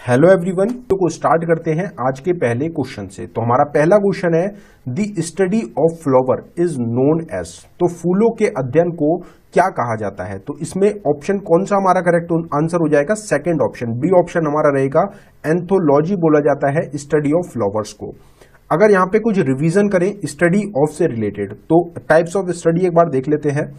Hello everyone, तो को start करते हैं आज के पहले क्वेश्चन से। तो हमारा पहला क्वेश्चन है, the study of flower is known as. तो फूलों के अध्ययन को क्या कहा जाता है? तो इसमें ऑप्शन कौन सा हमारा करेक्ट आंसर हो जाएगा? सेकंड ऑप्शन, बी ऑप्शन हमारा रहेगा। एंथोलॉजी बोला जाता है स्टडी ऑफ फ्लावर्स को। अगर यहां पे कुछ रिवीजन करें स्टडी ऑफ से रिलेटेड, तो टाइप्स ऑफ स्टडी एक बार देख लेते हैं।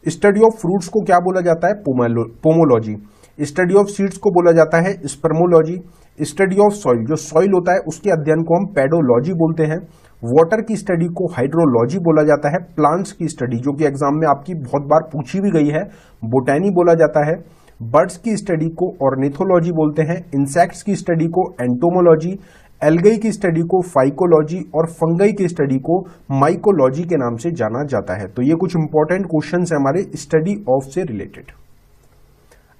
स्टडी ऑफ फ्रूट्स को क्या बोला जाता है? पोमोलॉजी। स्टडी ऑफ सीड्स को बोला जाता है स्पर्मोलॉजी। स्टडी ऑफ सॉइल, जो सॉइल होता है उसके अध्ययन को हम पेडोलॉजी बोलते हैं। वाटर की स्टडी को हाइड्रोलॉजी बोला जाता है। प्लांट्स की स्टडी, जो कि एग्जाम में आपकी बहुत बार पूछी भी गई है, बोटैनी बोला जाता है। बर्ड्स की स्टडी को ऑर्निथोलॉजी बोलते हैं। इंसेक्ट्स की स्टडी को एंटोमोलॉजी। एल्गई की स्टडी को फाइकोलॉजी और फंगई की स्टडी को माइकोलॉजी के नाम से जाना जाता है। तो ये कुछ इंपॉर्टेंट क्वेश्चंस है हमारे स्टडी ऑफ से रिलेटेड।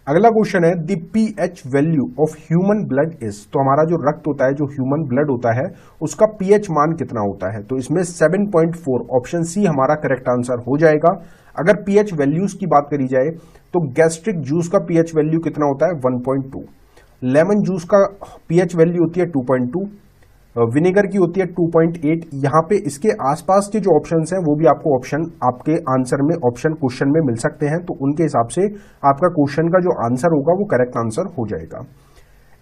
अगला क्वेश्चन है, the pH value of human blood is. तो हमारा जो रक्त होता है, जो ह्यूमन ब्लड होता है, उसका पीएच मान कितना होता है? तो इसमें 7.4, ऑप्शन सी हमारा करेक्ट आंसर हो जाएगा। अगर पीएच वैल्यूज की बात करी जाए तो गैस्ट्रिक जूस का पीएच वैल्यू कितना होता है? 1.2। लेमन जूस का पीएच वैल्यू होती है 2.2। विनेगर की होती है 2.8। यहां पे इसके आसपास के जो ऑप्शंस हैं वो भी आपको ऑप्शन आपके आंसर में ऑप्शन क्वेश्चन में मिल सकते हैं, तो उनके हिसाब से आपका क्वेश्चन का जो आंसर होगा वो करेक्ट आंसर हो जाएगा।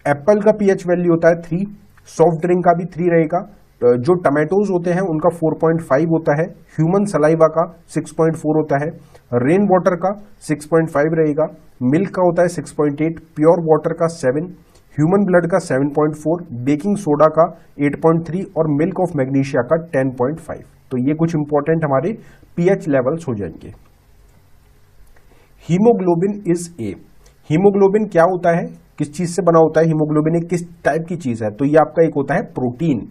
एप्पल का पीएच वैल्यू होता है 3। सॉफ्ट ड्रिंक का भी 3 रहेगा। जो टमाटोज होते हैं उनका 4.5 होता है। ह्यूमन सलाइवा का 6.4 होता है। रेन वाटर का 6.5 रहेगा। मिल्क का होता है 6.8। प्योर वाटर का 7। ह्यूमन ब्लड का 7.4, बेकिंग सोडा का 8.3 और मिल्क ऑफ मैग्नीशिया का 10.5। तो ये कुछ इंपॉर्टेंट हमारे पीएच लेवल्स हो जाएंगे। Haemoglobin is a. हीमोग्लोबिन क्या होता है, किस चीज से बना होता है? हीमोग्लोबिन एक किस टाइप की चीज है? तो ये आपका एक होता है protein.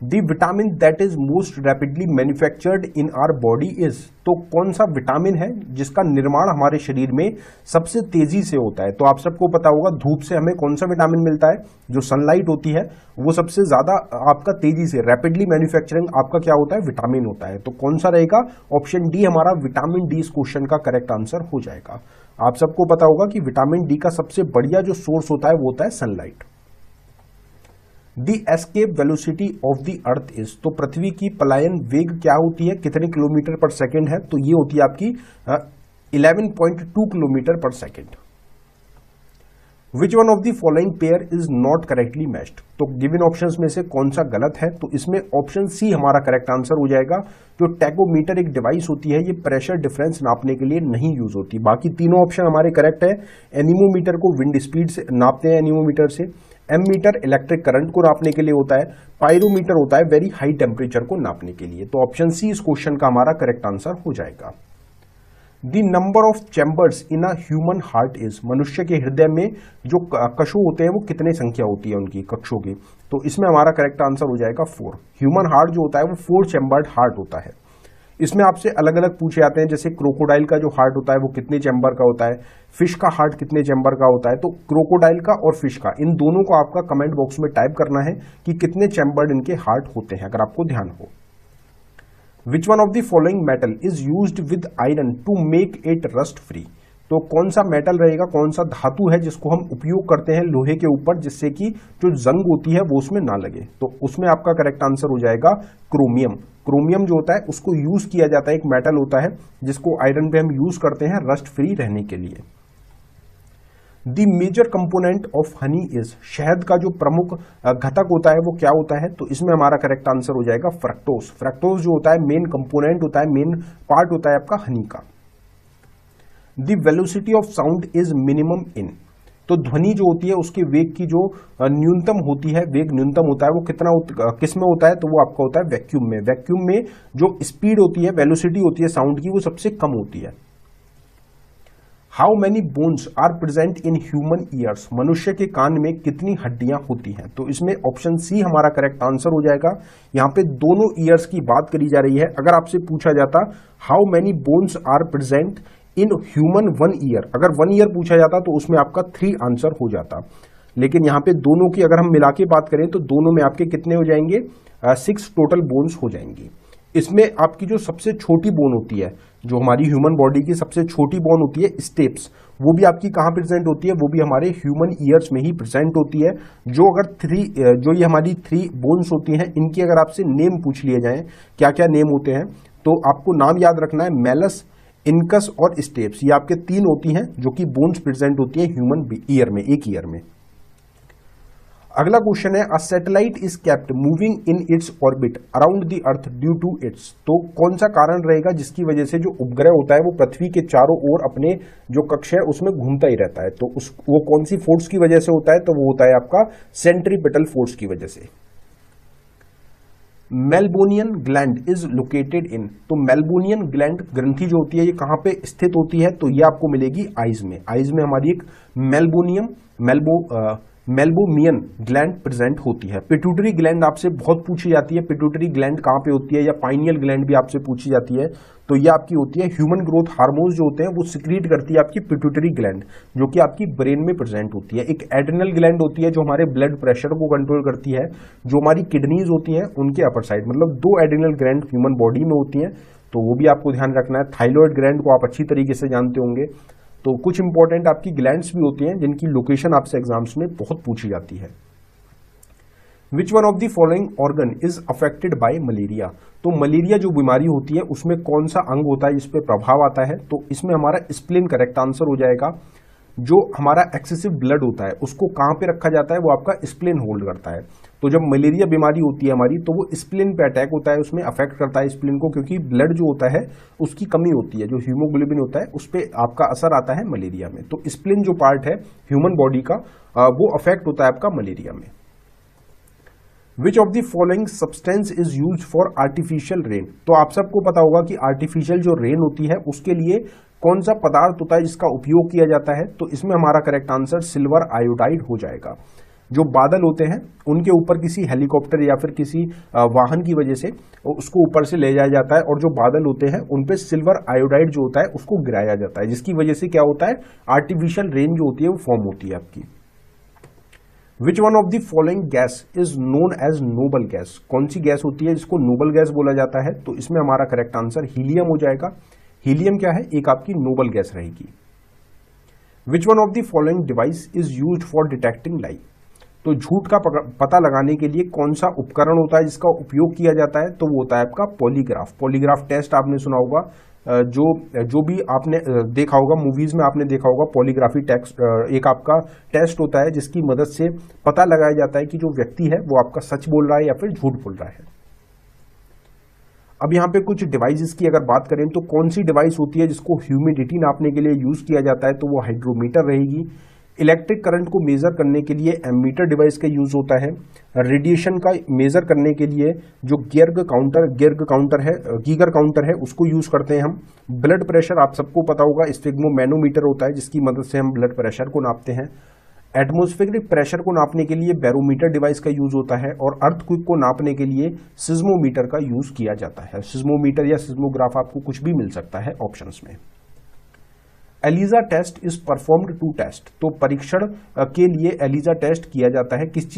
The vitamin that is most rapidly manufactured in our body is. तो कौन सा विटामिन है जिसका निर्माण हमारे शरीर में सबसे तेजी से होता है? तो आप सबको पता होगा धूप से हमें कौन सा विटामिन मिलता है? जो सनलाइट होती है वो सबसे ज्यादा आपका तेजी से रैपिडली मैन्युफैक्चरिंग आपका क्या होता है? विटामिन होता है। तो कौन सा रहेगा? ऑप्शन डी हमारा विटामिन डी इस क्वेश्चन का करेक्ट आंसर हो जाएगा। आप सबको पता होगा कि विटामिन डी का सबसे बढ़िया जो सोर्स होता है वो होता है sunlight. The escape velocity of the earth is. तो पृथ्वी की पलायन वेग क्या होती है? कितने किलोमीटर पर सेकेंड है? तो ये होती है आपकी 11.2 किलोमीटर पर second. Which one of the following pair is not correctly matched. तो गिवन ऑप्शंस में से कौन सा गलत है? तो इसमें ऑप्शन सी हमारा करेक्ट आंसर हो जाएगा। जो टैकोमीटर एक डिवाइस होती है, ये प्रेशर डिफरेंस नापने के लिए नहीं यूज होती। बाकी तीनों ऑप्शन हमारे करेक्ट है। एनीमोमीटर को विंड स्पीड से नापते हैं, एनीमोमीटर से। एमीटर इलेक्ट्रिक करंट को नापने के लिए होता है। पायरोमीटर होता है वेरी हाई टेम्परेचर को नापने के लिए। तो ऑप्शन सी इस क्वेश्चन का हमारा करेक्ट आंसर हो जाएगा। The number of chambers in a human heart is. मनुष्य के हृदय में जो कशों होते हैं वो कितने संख्या होती है उनकी, कक्षों की? तो इसमें हमारा करेक्ट आंसर हो जाएगा 4। ह्यूमन हार्ट जो होता है वो 4 चैम्बर्ड हार्ट होता है। इसमें आपसे अलग अलग पूछे जाते हैं, जैसे क्रोकोडाइल का जो हार्ट होता है वो कितने चैम्बर का होता है, फिश का हार्ट कितने चैम्बर का होता है। तो क्रोकोडाइल का और फिश का, इन दोनों को आपका कमेंट बॉक्स में टाइप करना है कि कितने चैम्बर्ड इनके हार्ट होते हैं, अगर आपको ध्यान हो। Which one of the following metal is used with iron to make it rust free. तो कौन सा मेटल रहेगा, कौन सा धातु है जिसको हम उपयोग करते हैं लोहे के ऊपर, जिससे कि जो जंग होती है वो उसमें ना लगे? तो उसमें आपका करेक्ट आंसर हो जाएगा क्रोमियम। क्रोमियम जो होता है उसको यूज किया जाता है, एक मेटल होता है जिसको आयरन पे हम यूज करते हैं रस्ट फ्री रहने के लिए। The major component of honey is. शहद का जो प्रमुख घटक होता है वो क्या होता है? तो इसमें हमारा करेक्ट आंसर हो जाएगा फ्रक्टोज। फ्रक्टोज जो होता है मेन कंपोनेंट होता है, मेन पार्ट होता है आपका हनी का। The velocity of sound is minimum in. तो ध्वनि जो होती है उसके वेग की जो न्यूनतम होती है, वेग न्यूनतम होता है वो कितना किस में होता है? तो वो आपका होता है वैक्यूम में। वैक्यूम में जो स्पीड होती है, वेलोसिटी होती है साउंड की, वो सबसे कम होती है। How many bones are present in human ears. मनुष्य के कान में कितनी हड्डियां होती हैं? तो इसमें ऑप्शन सी हमारा करेक्ट आंसर हो जाएगा। यहां पे दोनों ईयर्स की बात करी जा रही है। अगर आपसे पूछा जाता how many bones are present in human 1 ear, अगर 1 ईयर पूछा जाता तो उसमें आपका 3 आंसर हो जाता। लेकिन यहां पे दोनों की अगर हम मिला के बात करें तो दोनों में आपके कितने हो जाएंगे? 6 टोटल बोन्स हो जाएंगी। इसमें आपकी जो सबसे छोटी बोन होती है, जो हमारी ह्यूमन बॉडी की सबसे छोटी बोन होती है स्टेप्स, वो भी आपकी कहाँ प्रेजेंट होती है, वो भी हमारे ह्यूमन ईयर्स में ही प्रेजेंट होती है। जो अगर जो ये हमारी 3 बोन्स होती हैं, इनकी अगर आपसे नेम पूछ लिए जाएं क्या क्या नेम होते हैं, तो आपको नाम याद रखना है मैलस, इनकस और स्टेप्स। ये आपके 3 होती हैं जो कि बोन्स प्रेजेंट होती है ह्यूमन ईयर में, एक ईयर में। अगला क्वेश्चन है a satellite is kept moving in its orbit around the earth due to its. तो कौन सा कारण रहेगा जिसकी वजह से जो उपग्रह होता है वो पृथ्वी के चारों ओर अपने जो कक्ष है उसमें घूमता ही रहता है। तो वो कौन सी फोर्स की वजह से होता है, तो वो होता है आपका सेंट्रीपिटल फोर्स की वजह से। मेलबोनियन ग्लैंड इज लोकेटेड इन। तो मेलबोनियन ग्लैंड ग्रंथि जो होती है ये कहां पे स्थित होती है, तो ये आपको मिलेगी आइज में। आइज में हमारी एक मेल्बोमियन ग्लैंड प्रेजेंट होती है। पिट्यूटरी ग्लैंड आपसे बहुत पूछी जाती है, पिट्यूटरी ग्लैंड कहां पे होती है, या पाइनियल ग्लैंड भी आपसे पूछी जाती है। तो ये आपकी होती है ह्यूमन ग्रोथ हार्मोन्स जो होते हैं वो सिक्रीट करती है आपकी पिट्यूटरी ग्लैंड, जो कि आपकी ब्रेन में प्रेजेंट होती है। एक एड्रिनल ग्लैंड होती है जो हमारे ब्लड प्रेशर को कंट्रोल करती है। जो हमारी किडनीज होती हैं उनके अपर साइड, मतलब 2 एड्रिनल ग्लैंड ह्यूमन बॉडी में होती हैं, तो वो भी आपको ध्यान रखना है। थाइरॉइड ग्लैंड को आप अच्छी तरीके से जानते होंगे। तो कुछ इंपॉर्टेंट आपकी ग्लैंड्स भी होती हैं जिनकी लोकेशन आपसे एग्जाम्स में बहुत पूछी जाती है। विच one of the following organ is affected by malaria. तो मलेरिया जो बीमारी होती है उसमें कौन सा अंग होता है जिस पे प्रभाव आता है, तो इसमें हमारा स्प्लीन करेक्ट आंसर हो जाएगा। जो हमारा एक्सेसिव ब्लड होता है उसको कहां पे रखा जाता है, वो आपका स्प्लीन होल्ड करता है। तो जब मलेरिया बीमारी होती है हमारी, तो वो स्प्लीन पे अटैक होता है, उसमें अफेक्ट करता है स्प्लीन को, क्योंकि ब्लड जो होता है उसकी कमी होती है, जो हीमोग्लोबिन होता है उस पर आपका असर आता है मलेरिया में। तो स्प्लीन जो पार्ट है ह्यूमन बॉडी का वो अफेक्ट होता है आपका मलेरिया में। विच of the following substance is use for artificial rain. तो आप सबको पता होगा कि आर्टिफिशियल जो रेन होती है उसके लिए कौन सा पदार्थ होता है जिसका उपयोग किया जाता है, तो इसमें हमारा करेक्ट आंसर सिल्वर आयोडाइड हो जाएगा। जो बादल होते हैं उनके ऊपर किसी हेलीकॉप्टर या फिर किसी वाहन की वजह से उसको ऊपर से ले जाया जाता है, और जो बादल होते हैं उन पे सिल्वर आयोडाइड जो होता है उसको गिराया जाता है, जिसकी वजह से क्या होता है आर्टिफिशियल रेन जो होती है वो फॉर्म होती है आपकी। Which one of the following gas is known as noble gas. कौन सी गैस होती है जिसको नोबल गैस बोला जाता है, तो इसमें हमारा करेक्ट आंसर हीलियम हो जाएगा। हीलियम क्या है, एक आपकी नोबल गैस रहेगी। Which one of the following device is used for detecting lie. तो झूठ का पता लगाने के लिए कौन सा उपकरण होता है जिसका उपयोग किया जाता है, तो वो होता है आपका पॉलीग्राफ। पॉलीग्राफ टेस्ट आपने सुना होगा, जो भी आपने देखा होगा मूवीज में, आपने देखा होगा पॉलीग्राफी टेस्ट एक आपका टेस्ट होता है जिसकी मदद से पता लगाया जाता है कि जो व्यक्ति है वो आपका सच बोल रहा है या फिर झूठ बोल रहा है। अब यहाँ पे कुछ डिवाइसेस की अगर बात करें तो कौन सी डिवाइस होती है जिसको ह्यूमिडिटी नापने के लिए यूज किया जाता है, तो वो हाइड्रोमीटर रहेगी। इलेक्ट्रिक करंट को मेजर करने के लिए एमीटर डिवाइस का यूज होता है। रेडिएशन का मेजर करने के लिए जो गीगर काउंटर है उसको यूज करते हैं हम। ब्लड प्रेशर आप सबको पता होगा स्फिग्मोमैनोमीटर होता है जिसकी मदद से हम ब्लड प्रेशर को नापते हैं। एटमॉस्फेरिक प्रेशर को नापने के लिए बैरोमीटर डिवाइस का यूज होता है, और अर्थक्वेक को नापने के लिए सिज्मोमीटर का यूज किया जाता है। सिज्मोमीटर या सिज्मोग्राफ आपको कुछ भी मिल सकता है ऑप्शंस में। ELISA test is performed to test. तो परीक्षण के लिए एलिजा टेस्ट किया जाता है किस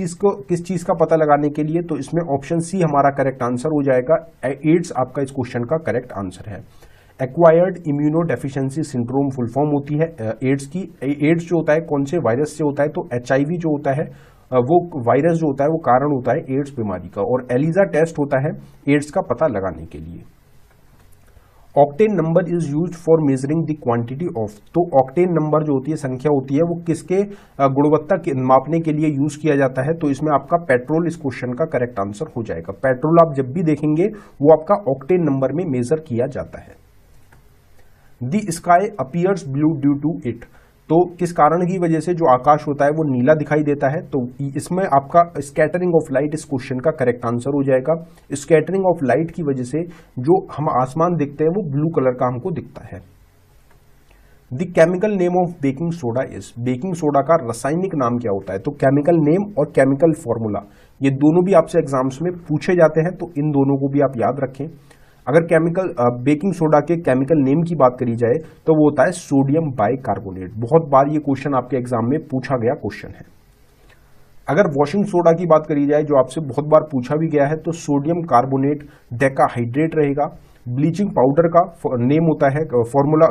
चीज का पता लगाने के लिए, तो इसमें ऑप्शन सी हमारा करेक्ट आंसर हो जाएगा। एड्स आपका इस क्वेश्चन का करेक्ट आंसर है। Acquired immuno deficiency syndrome full form होती है एड्स की। एड्स जो होता है कौन से वायरस से होता है, तो HIV जो होता है वो वायरस जो होता है वो कारण होता है एड्स बीमारी का, और एलिजा टेस्ट होता है एड्स का पता लगाने के लिए। Octane number is used for measuring the quantity of. तो ऑक्टेन नंबर जो होती है, संख्या होती है, वो किसके गुणवत्ता के मापने के लिए यूज किया जाता है, तो इसमें आपका पेट्रोल इस क्वेश्चन का करेक्ट आंसर हो जाएगा। पेट्रोल आप जब भी देखेंगे वो आपका ऑक्टेन नंबर में मेजर किया जाता है। The sky appears blue due to it. तो किस कारण की वजह से जो आकाश होता है वो नीला दिखाई देता है, तो इसमें आपका स्कैटरिंग ऑफ लाइट इस क्वेश्चन का करेक्ट आंसर हो जाएगा। स्कैटरिंग ऑफ लाइट की वजह से जो हम आसमान देखते हैं वो ब्लू कलर का हमको दिखता है। The chemical name of baking soda is. Baking soda का रासायनिक नाम क्या होता है, तो केमिकल नेम और केमिकल फॉर्मूला ये दोनों भी आपसे एग्जाम्स में पूछे जाते हैं, तो इन दोनों को भी आप याद रखें। अगर बेकिंग सोडा के केमिकल नेम की बात करी जाए तो वो होता है सोडियम बाइकार्बोनेट। बहुत बार ये क्वेश्चन आपके एग्जाम में पूछा गया क्वेश्चन है। अगर वॉशिंग सोडा की बात करी जाए, जो आपसे बहुत बार पूछा भी गया है, तो सोडियम कार्बोनेट डेकाहाइड्रेट रहेगा। ब्लीचिंग पाउडर का नेम होता है फॉर्मूला,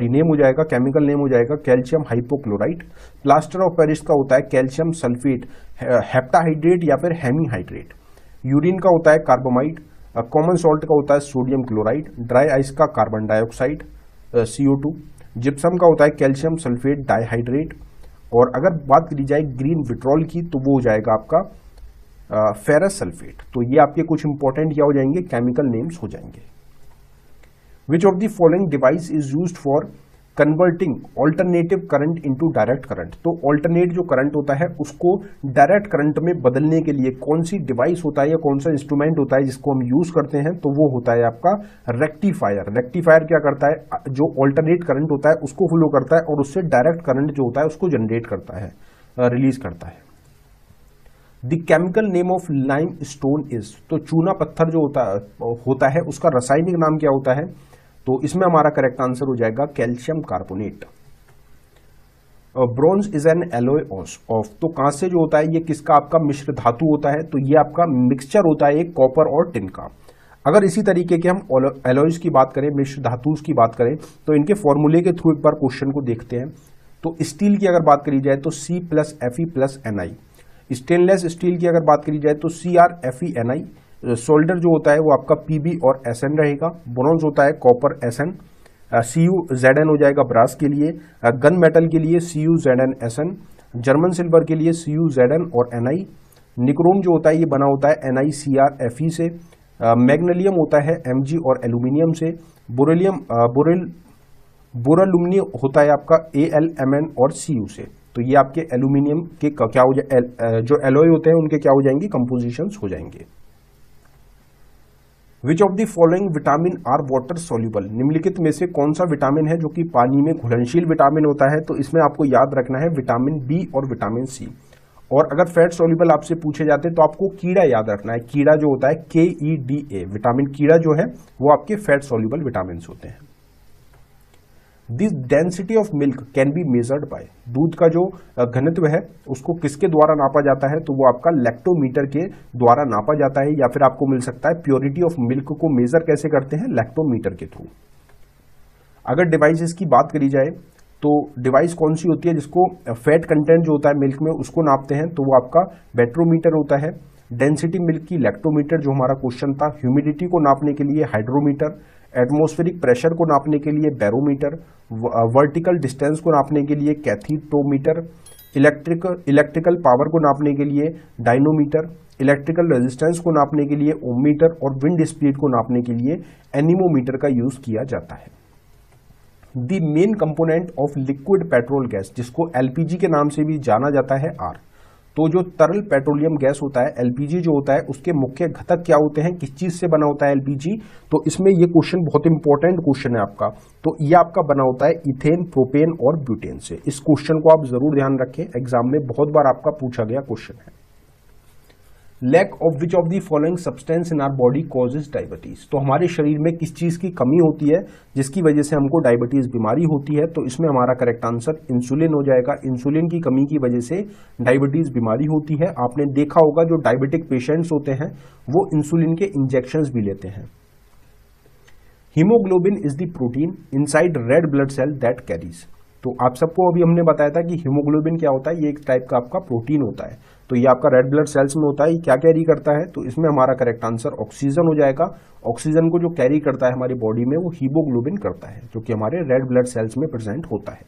नेम हो जाएगा, केमिकल नेम हो जाएगा calcium hypochlorite. Plaster of Paris का होता है कैल्शियम सल्फेट हेप्टाहाइड्रेट या फिर हेमीहाइड्रेट। यूरिन का होता है कार्बोमाइड। कॉमन सॉल्ट का होता है सोडियम क्लोराइड। ड्राई आइस का कार्बन डाइऑक्साइड CO2। जिप्सम का होता है कैल्शियम सल्फेट डाइहाइड्रेट। और अगर बात करी जाए ग्रीन विट्रॉल की, तो वो हो जाएगा आपका फेरस सल्फेट। तो ये आपके कुछ इंपॉर्टेंट क्या हो जाएंगे, केमिकल नेम्स हो जाएंगे। Which of the following device is used for converting alternative current into direct current. तो ऑल्टरनेट जो करंट होता है उसको डायरेक्ट करंट में बदलने के लिए कौन सी डिवाइस होता है या कौन सा इंस्ट्रूमेंट होता है जिसको हम यूज करते हैं, तो वो होता है आपका रेक्टिफायर। रेक्टिफायर क्या करता है, जो ऑल्टरनेट करंट होता है उसको फ्लो करता है और उससे डायरेक्ट करंट जो होता है उसको जनरेट करता है, रिलीज करता है। The chemical name of lime stone is, तो चूना पत्थर जो होता है उसका रासायनिक नाम क्या होता है, तो इसमें हमारा करेक्ट आंसर हो जाएगा calcium carbonate. Bronze is an alloy of, तो कांस्य जो होता है ये किसका आपका मिश्र धातु होता है, तो ये आपका मिक्सचर होता है एक कॉपर और टिन का। अगर इसी तरीके के हम एलॉयज की बात करें, मिश्र धातु की बात करें, तो इनके फॉर्मूले के थ्रू एक बार क्वेश्चन को देखते हैं। तो स्टील की अगर बात करी जाए तो C+Fe+Ni। स्टेनलेस स्टील की अगर बात करी जाए तो CrFeNi। सोल्डर जो होता है वो आपका Pb और Sn रहेगा। ब्रॉन्ज होता है कॉपर Sn। CuZn हो जाएगा ब्रास के लिए। गन मेटल के लिए CuZnSn। जर्मन सिल्वर के लिए CuZn और Ni। निक्रोम जो होता है ये बना होता है NiCrFe से। मैग्नीशियम होता है Mg और एल्यूमिनियम से। बोरालुमिनियम होता है आपका AlMn और Cu से। तो ये आपके एल्यूमिनियम के क्या हो जाए, जो एलॉय होते हैं उनके क्या हो जाएंगे, कंपोजिशंस हो जाएंगे। Which of the following vitamin are water soluble, निम्नलिखित में से कौन सा विटामिन है जो कि पानी में घुलनशील विटामिन होता है, तो इसमें आपको याद रखना है विटामिन बी और विटामिन सी। और अगर फैट सोल्यूबल आपसे पूछे जाते तो आपको कीड़ा याद रखना है। कीड़ा जो होता है KEDA, विटामिन कीड़ा जो है वो आपके फैट सोल्यूबल विटामिन होते हैं। This density of milk can be measured by, दूध का जो घनत्व है उसको किसके द्वारा नापा जाता है, तो वो आपका लैक्टोमीटर के द्वारा नापा जाता है। या फिर आपको मिल सकता है प्योरिटी ऑफ मिल्क को मेजर कैसे करते हैं, लैक्टोमीटर के थ्रू। अगर डिवाइसेस की बात करी जाए तो डिवाइस कौन सी होती है जिसको फैट कंटेंट जो होता है मिल्क में उसको नापते हैं, तो वो आपका बैट्रोमीटर होता है। डेंसिटी मिल्क की लैक्टोमीटर जो हमारा क्वेश्चन था। ह्यूमिडिटी को नापने के लिए हाइड्रोमीटर। एटमॉस्फेरिक प्रेशर को नापने के लिए बैरोमीटर। वर्टिकल डिस्टेंस को नापने के लिए कैथीटोमीटर। इलेक्ट्रिकल पावर को नापने के लिए डायनोमीटर। इलेक्ट्रिकल रेजिस्टेंस को नापने के लिए ओममीटर। और विंड स्पीड को नापने के लिए एनीमोमीटर का यूज किया जाता है। The main component of liquid petrol gas, जिसको LPG के नाम से भी जाना जाता है R, तो जो तरल पेट्रोलियम गैस होता है LPG जो होता है उसके मुख्य घटक क्या होते हैं, किस चीज से बना होता है LPG, तो इसमें ये क्वेश्चन बहुत इंपॉर्टेंट क्वेश्चन है आपका। तो ये आपका बना होता है इथेन, प्रोपेन और ब्यूटेन से। इस क्वेश्चन को आप जरूर ध्यान रखें, एग्जाम में बहुत बार आपका पूछा गया क्वेश्चन है। Lack of which of the following substance in our body causes diabetes, तो हमारे शरीर में किस चीज की कमी होती है जिसकी वजह से हमको डायबिटीज बीमारी होती है, तो इसमें हमारा करेक्ट आंसर इंसुलिन हो जाएगा। इंसुलिन की कमी की वजह से डायबिटीज बीमारी होती है। आपने देखा होगा जो डायबिटिक पेशेंट्स होते हैं वो इंसुलिन के इंजेक्शंस भी लेते हैं। Haemoglobin is the protein inside red blood cell that carries, तो आप सबको अभी हमने बताया था कि हीमोग्लोबिन क्या होता है, ये एक टाइप का आपका प्रोटीन होता है। तो ये आपका रेड ब्लड सेल्स में होता है। ये क्या कैरी करता है, तो इसमें हमारा करेक्ट आंसर ऑक्सीजन हो जाएगा। ऑक्सीजन को जो कैरी करता है हमारी बॉडी में वो हीमोग्लोबिन करता है, जो कि हमारे रेड ब्लड सेल्स में प्रेजेंट होता है।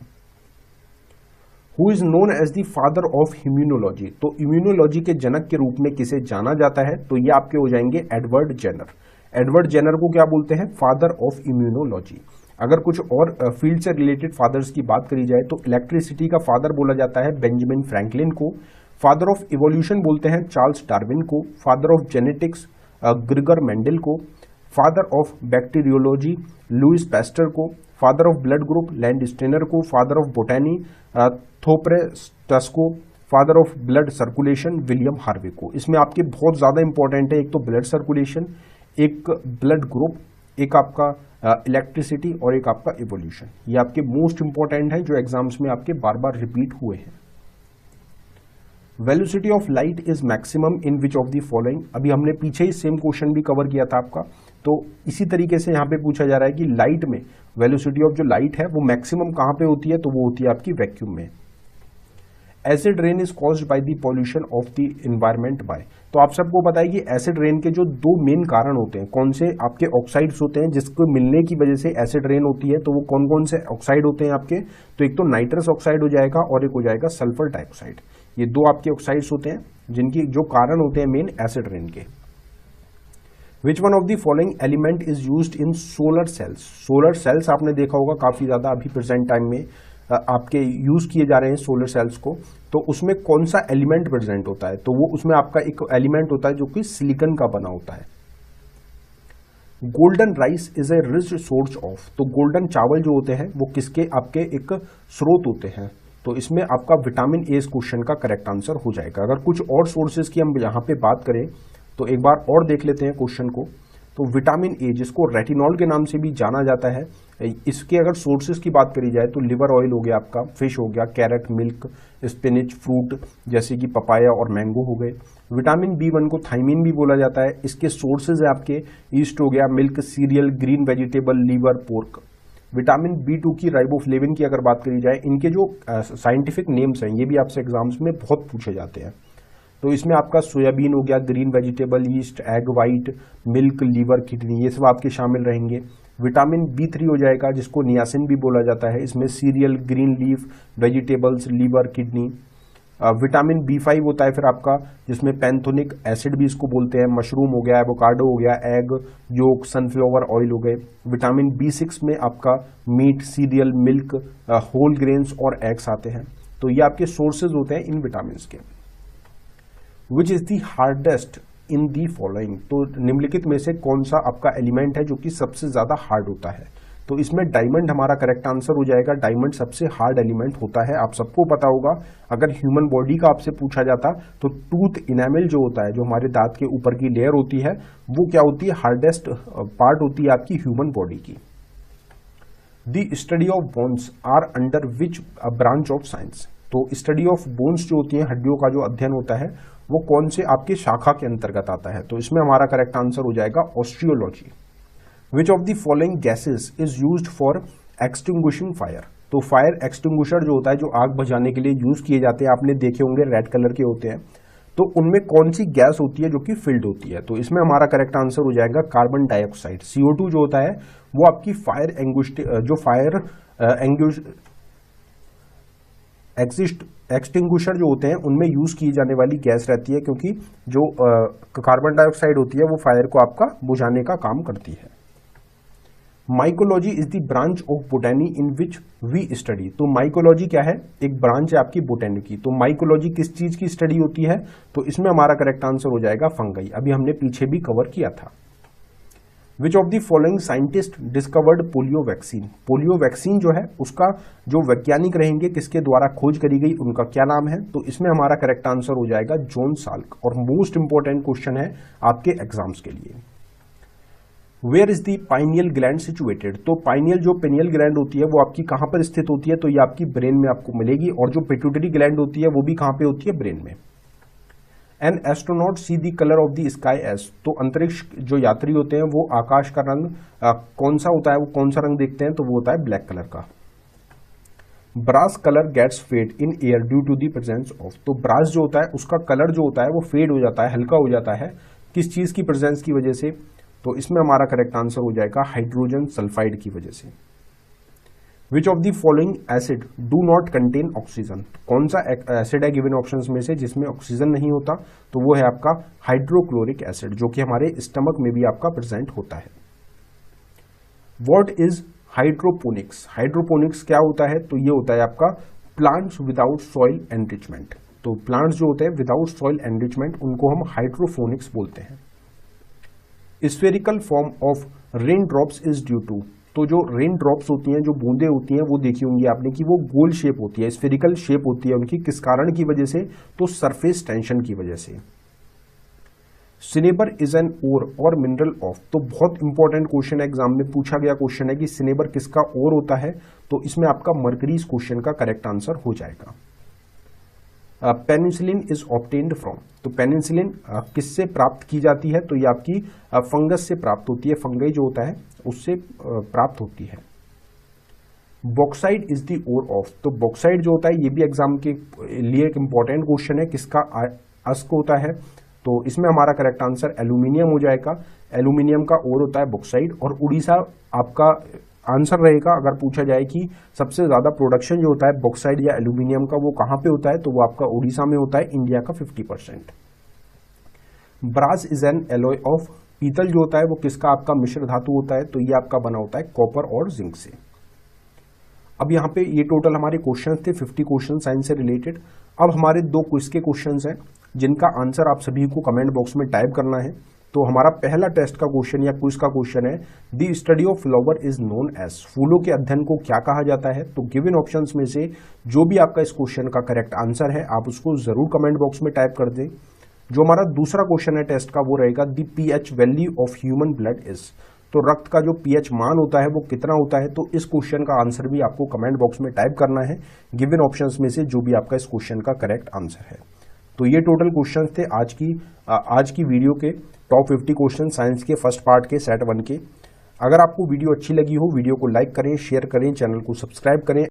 Who is known as the father of immunology, तो इम्यूनोलॉजी के जनक के रूप में किसे जाना जाता है, तो ये आपके हो जाएंगे एडवर्ड जेनर। एडवर्ड जेनर को क्या बोलते हैं, फादर ऑफ इम्यूनोलॉजी। अगर कुछ और फील्ड से रिलेटेड फादर्स की बात करी जाए तो इलेक्ट्रिसिटी का फादर बोला जाता है बेंजामिन फ्रैंकलिन को। फादर ऑफ इवोल्यूशन बोलते हैं चार्ल्स डार्विन को। Father of genetics Gregor Mendel को। Father of bacteriology Louis Pasteur को। Father of blood group Landsteiner को। फादर ऑफ बोटैनी थोप्रेस्टस को। Father of blood circulation William Harvey को। इसमें आपके बहुत ज्यादा इंपॉर्टेंट है, एक तो ब्लड सर्कुलेशन, एक ब्लड ग्रुप, एक आपका इलेक्ट्रिसिटी और एक आपका इवोल्यूशन। ये आपके मोस्ट इंपॉर्टेंट है जो एग्जाम्स में आपके बार बार रिपीट हुए हैं। Velocity of light is maximum in which of the following. अभी हमने पीछे ही सेम क्वेश्चन भी कवर किया था आपका, तो इसी तरीके से यहाँ पे पूछा जा रहा है कि लाइट में वेलोसिटी ऑफ जो लाइट है वो मैक्सिमम कहाँ पे होती है, तो वो होती है आपकी वैक्यूम में। Acid rain is caused by the pollution of the environment bye. तो आप सबको पता है कि एसिड रेन के जो दो मेन कारण होते हैं, कौन से, आपके ऑक्साइड्स होते हैं जिसको मिलने की वजह से एसिड रेन होती है। तो वो कौन कौन से ऑक्साइड होते हैं आपके, तो एक तो नाइट्रस ऑक्साइड हो जाएगा और एक हो जाएगा सल्फर डाइऑक्साइड। ये दो आपके ऑक्साइड्स होते हैं जिनकी जो कारण होते हैं मेन एसिड रेन के। विच one of the following element is used in solar cells. Solar cells आपने देखा होगा काफी ज्यादा अभी प्रेजेंट टाइम में आपके यूज किए जा रहे हैं सोलर सेल्स को। तो उसमें कौन सा एलिमेंट प्रेजेंट होता है, तो वो उसमें आपका एक एलिमेंट होता है जो कि सिलिकॉन का बना होता है। Golden rice is a rich source of. तो गोल्डन चावल जो होते हैं वो किसके आपके एक स्रोत होते हैं, तो इसमें आपका विटामिन ए इस क्वेश्चन का करेक्ट आंसर हो जाएगा। अगर कुछ और सोर्सेज की हम यहाँ पे बात करें तो एक बार और देख लेते हैं क्वेश्चन को। तो विटामिन ए जिसको रेटिनॉल के नाम से भी जाना जाता है, इसके अगर सोर्सेज की बात करी जाए तो लिवर ऑयल हो गया आपका, फिश हो गया, कैरेट, मिल्क, स्पिनिच, फ्रूट जैसे कि पपाया और मैंगो हो गए। विटामिन B1 को थाइमिन भी बोला जाता है। इसके सोर्सेज है आपके ईस्ट हो गया, milk, cereal, green vegetable, liver, pork. Vitamin B2 की राइबोफ्लेविन की अगर बात करी जाए, इनके जो साइंटिफिक नेम्स हैं ये भी आपसे एग्जाम्स में बहुत पूछे जाते हैं। तो इसमें आपका सोयाबीन हो गया, green vegetable, yeast, egg white, milk, liver, kidney, ये सब आपके शामिल रहेंगे। विटामिन B3 हो जाएगा जिसको नियासिन भी बोला जाता है। इसमें cereal, green leaf, vegetables, liver, kidney. Vitamin B5 होता है फिर आपका, जिसमें पैंथोनिक एसिड भी इसको बोलते हैं। मशरूम हो गया, एवोकाडो हो गया, एग योक, सनफ्लावर ऑयल हो गए। विटामिन B6 में आपका meat, cereal, milk, whole grains और एग्स आते हैं। तो ये आपके सोर्सेज होते हैं इन विटामिन के। Which is the hardest in the following. तो निम्नलिखित में से कौन सा आपका एलिमेंट है जो कि सबसे ज्यादा हार्ड होता है, तो इसमें डायमंड हमारा करेक्ट आंसर हो जाएगा। डायमंड सबसे हार्ड एलिमेंट होता है। आप सबको पता होगा, अगर ह्यूमन बॉडी का आपसे पूछा जाता तो टूथ इनेमल जो होता है, जो हमारे दांत के ऊपर की लेयर होती है, वो क्या होती है, हार्डेस्ट पार्ट होती है आपकी ह्यूमन बॉडी की। The study of bones are under which branch of science. तो स्टडी ऑफ बोन्स जो होती है, हड्डियों का जो अध्ययन होता है, वो कौन से आपके शाखा के अंतर्गत आता है, तो इसमें हमारा करेक्ट आंसर हो जाएगा osteology. Which of the following gases is used for extinguishing fire. तो फायर एक्सटिंग्विशर जो होता है, जो आग बुझाने के लिए यूज किए जाते हैं, आपने देखे होंगे रेड कलर के होते हैं, तो उनमें कौन सी गैस होती है जो कि फिल्ड होती है, तो इसमें हमारा करेक्ट आंसर हो जाएगा कार्बन डाइऑक्साइड। CO2 जो होता है वो आपकी फायर एक्सटिंग्विशर जो होते हैं उनमें यूज की जाने वाली गैस रहती है, क्योंकि जो कार्बन डाइऑक्साइड होती है वो फायर को आपका बुझाने का काम करती है। Mycology is the branch of botany in which we study. तो माइकोलॉजी क्या है, एक ब्रांच है आपकी बोटैनी की। तो माइकोलॉजी किस चीज की स्टडी होती है, तो इसमें हमारा करेक्ट आंसर हो जाएगा फंगई। अभी हमने पीछे भी कवर किया था। विच of the following scientist discovered polio vaccine. Polio vaccine जो है उसका जो वैज्ञानिक रहेंगे, किसके द्वारा खोज करी गई, उनका क्या नाम है, तो इसमें हमारा करेक्ट आंसर हो जाएगा जॉन साल्क। और मोस्ट इंपॉर्टेंट क्वेश्चन है आपके एग्जाम्स के लिए। Where is the pineal gland situated. तो पाइनियल जो पेनियल ग्लैंड होती है वो आपकी कहां पर स्थित होती है, तो ये आपकी ब्रेन में आपको मिलेगी। और जो पिट्यूटरी ग्लैंड होती है वो भी कहां पे होती है, ब्रेन में। An astronaut see the colour of the sky as. तो अंतरिक्ष जो यात्री होते हैं वो आकाश का रंग कौन सा होता है, वो कौन सा रंग देखते हैं, तो वो होता है ब्लैक कलर का। Brass colour gets fade in air due to the presence of. तो ब्रास जो होता है उसका कलर जो होता है वो फेड हो जाता है, हल्का हो जाता है, किस चीज की प्रेजेंस की वजह से, तो इसमें हमारा करेक्ट आंसर हो जाएगा हाइड्रोजन सल्फाइड की वजह से। विच of the following acid do not contain oxygen. कौन सा एसिड है गिवन ऑप्शंस में से जिसमें ऑक्सीजन नहीं होता, तो वो है आपका हाइड्रोक्लोरिक एसिड, जो कि हमारे स्टमक में भी आपका प्रेजेंट होता है। What is hydroponics. हाइड्रोपोनिक्स क्या होता है, तो ये होता है आपका प्लांट्स विदाउट सॉइल एनरिचमेंट। तो प्लांट्स जो होते हैं विदाउट सॉइल एनरिचमेंट, उनको हम हाइड्रोफोनिक्स बोलते हैं। Spherical form of rain drops is due to. तो जो रेन ड्रॉप्स होती हैं, जो बूंदे होती हैं, वो देखी होंगी आपने कि वो गोल शेप होती है, स्फेरिकल शेप होती है उनकी, किस कारण की वजह से, तो सरफेस टेंशन की वजह से। सिनेबर इज एन ओर और मिनरल ऑफ। तो बहुत इंपॉर्टेंट क्वेश्चन है, एग्जाम में पूछा गया क्वेश्चन है कि सिनेबर किसका ओर होता है, तो इसमें आपका मरकरी इस क्वेश्चन का करेक्ट आंसर हो जाएगा। पेनिसिलिन इज ऑब्टेन्ड फ्रॉम, तो पेनिसिलिन किससे प्राप्त की जाती है, तो ये आपकी फंगस से प्राप्त होती है, फंगई जो होता है उससे प्राप्त होती है। Bauxite is the ore of, तो बॉक्साइड जो होता है ये भी एग्जाम के लिए एक इंपॉर्टेंट क्वेश्चन है, किसका अस्क होता है, तो इसमें हमारा करेक्ट आंसर एल्यूमिनियम हो जाएगा। एल्यूमिनियम का ओर होता है बॉक्साइड, और उड़ीसा आपका आंसर रहेगा अगर पूछा जाए कि सबसे ज्यादा प्रोडक्शन जो होता है बॉक्साइड या एल्यूमिनियम का वो कहां पे होता है, तो वो आपका उड़ीसा में होता है, इंडिया का 50%। Brass is an alloy of, पीतल जो होता है वो किसका आपका मिश्र धातु होता है, तो ये आपका बना होता है कॉपर और जिंक से। अब यहाँ पे ये टोटल हमारे क्वेश्चन थे 50 क्वेश्चन साइंस से रिलेटेड। अब हमारे 2 क्विज के क्वेश्चंस हैं जिनका आंसर आप सभी को कमेंट बॉक्स में टाइप करना है। तो हमारा पहला टेस्ट का क्वेश्चन या क्विज का क्वेश्चन है, the study of flower is known as, फूलों के अध्ययन को क्या कहा जाता है। तो गिवन ऑप्शंस में से जो भी आपका इस क्वेश्चन का करेक्ट आंसर है आप उसको जरूर कमेंट बॉक्स में टाइप कर दें। जो हमारा दूसरा क्वेश्चन है टेस्ट का वो रहेगा, the pH value of human blood is, तो रक्त का जो पीएच मान होता है वो कितना होता है। तो इस क्वेश्चन का आंसर भी आपको कमेंट बॉक्स में टाइप करना है गिवन ऑप्शंस में से जो भी आपका इस क्वेश्चन का करेक्ट आंसर है। तो ये टोटल क्वेश्चन थे आज की वीडियो के टॉप 50 क्वेश्चन साइंस के फर्स्ट पार्ट के सेट 1 के। अगर आपको वीडियो अच्छी लगी हो वीडियो को लाइक करें, शेयर करें, चैनल को सब्सक्राइब करें।